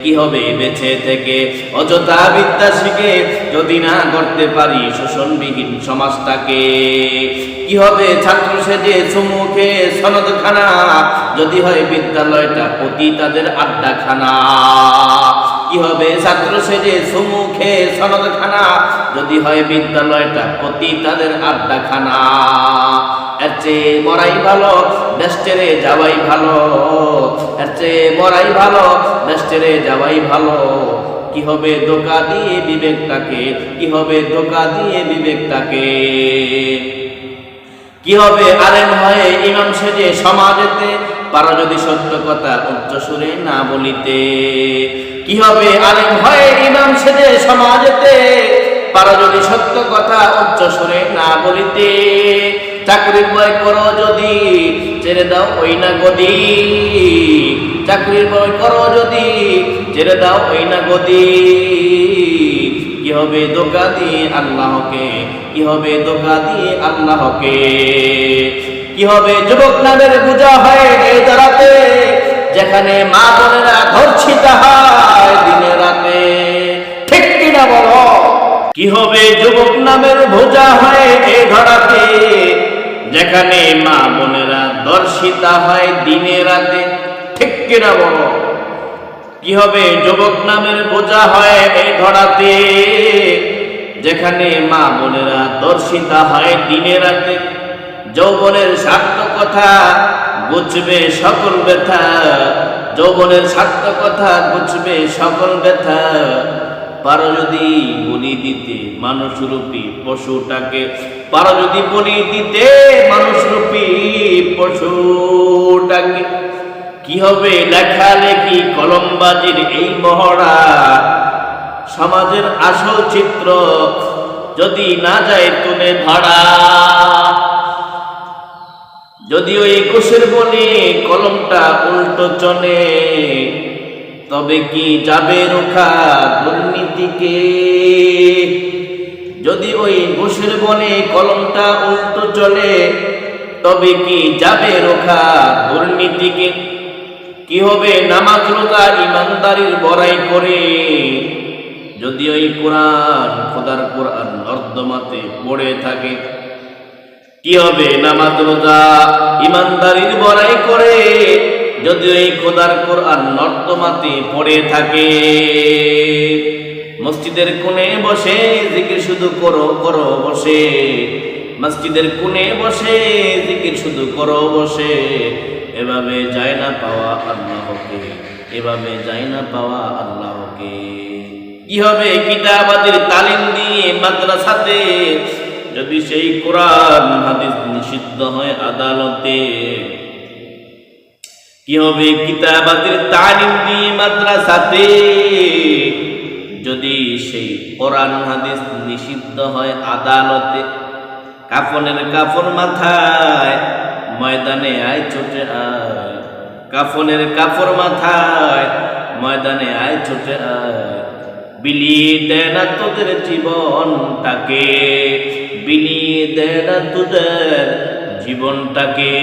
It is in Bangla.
কি হবে বেঁচে থেকে অযথা বিদ্যা শিখে যদি না করতে পারি শোষণবিহীন সমাজটাকে? কি হবে ছাত্র সেজে চুমুখে সনদখানা যদি হয় বিদ্যালয়টা অতি তাদের আড্ডাখানা? কি হবে ছাত্র সেজে চুমুখে সনদখানা যদি হয় বিদ্যালয়টা অতি তাদের আড্ডাখানা? এর চেয়ে মরাই ভালো দেশ ছেড়ে যাওয়াই ভালো, এর চেয়ে মরাই ভালো দেশ ছেড়ে যাওয়াই ভালো। কি হবে ধোঁকা দিয়ে বিবেকটাকে, কি হবে ধোঁকা দিয়ে বিবেকটাকে? কি হবে আলেম হয়ে ইমাম সেজে সমাজেতে পারো যদি সত্য কথা উচ্চ সুরে না বলিতে? কি হবে আলেম হয়ে ইমাম সেজে সমাজেতে পারো যদি সত্য কথা উচ্চ সুরে না বলিতে? চাকরির ভয় করো যদি ছেড়ে দাও ওই না গদি, চাকরির ভয় করো যদি ছেড়ে দাও ওই না গদি। কি হবে ধোঁকা দিয়ে আল্লাহকে, কি হবে ধোঁকা দিয়ে আল্লাহকে? কি হবে যুবক নামের পূজা হয় এই দাঁড়াতে যেখানে মা বোনেরা ধর্ষিত হয় দিনে রাতে? ঠিক কিনা বলো? কি হবে যুবক নামের বোঝা হয় এই ধরাতে যেখানে মা বোনেরা ধর্ষিতা হয় দিনে রাতে? ঠিক কিনা বলো? কি হবে যুবক নামের বোঝা হয় এই ধরাতে যেখানে মা বোনেরা ধর্ষিতা হয় দিনে রাতে? যৌবনের সার্থকতা বুঝবে সকল ব্যথা, যৌবনের সার্থকতা বুঝবে সকল ব্যথা। পারো যদি বলি দিতে মানুষরূপী পশুটাকে, পারো যদি বলি দিতে মানুষরূপী পশুটাকে। কি হবে লেখালেখি কলমবাজির এই মহড়া সমাজের আসল চিত্র যদি না যায় তুলে ধরা? যদি ওই কোষের বনে কলমটা উল্টো চলে তবে কি যাবে রোখা দুর্নীতিকে? যদি ওই ঘুষের বনে কলমটা উল্টো চলে তবে কি যাবে রোখা দুর্নীতিকে? কি হবে নামাজ রোজা ইমানদারির বড়াই করে যদি ওই কোরআন খোদার কোরআন নর্দমাতে পড়ে থাকে? কি হবে নামাজ রোজা ইমানদারির বড়াই করে যদি ওই খোদার কোরআন নর্দমাতে পড়ে থাকে? মসজিদের কোণে বসে জিকির শুধু করো করো বসে, মসজিদের কোণে বসে জিকির শুধু করো বসে। এভাবে যায় না পাওয়া আল্লাহকে, এভাবে যায় না পাওয়া আল্লাহকে। কি হবে কিতাবাদের তালিম দিয়ে মাদ্রাসাতে যদি সেই কোরআন হাদিস নিষিদ্ধ হয় আদালতে? কি হবে কিতাবাদের তালিম দিয়ে মাদ্রাসাতে যদি সেই কোরআন হাদিস নিষিদ্ধ হয় আদালতে? কাফনের কাফন মাথায় ময়দানে আয় ছুটে আয়, কাফনের কাফর মাথায় ময়দানে আয় ছুটে আয়। বিলিয়ে দেয় না তোদের জীবনটাকে, বিলিয়ে দেয় না তোদের জীবনটাকে।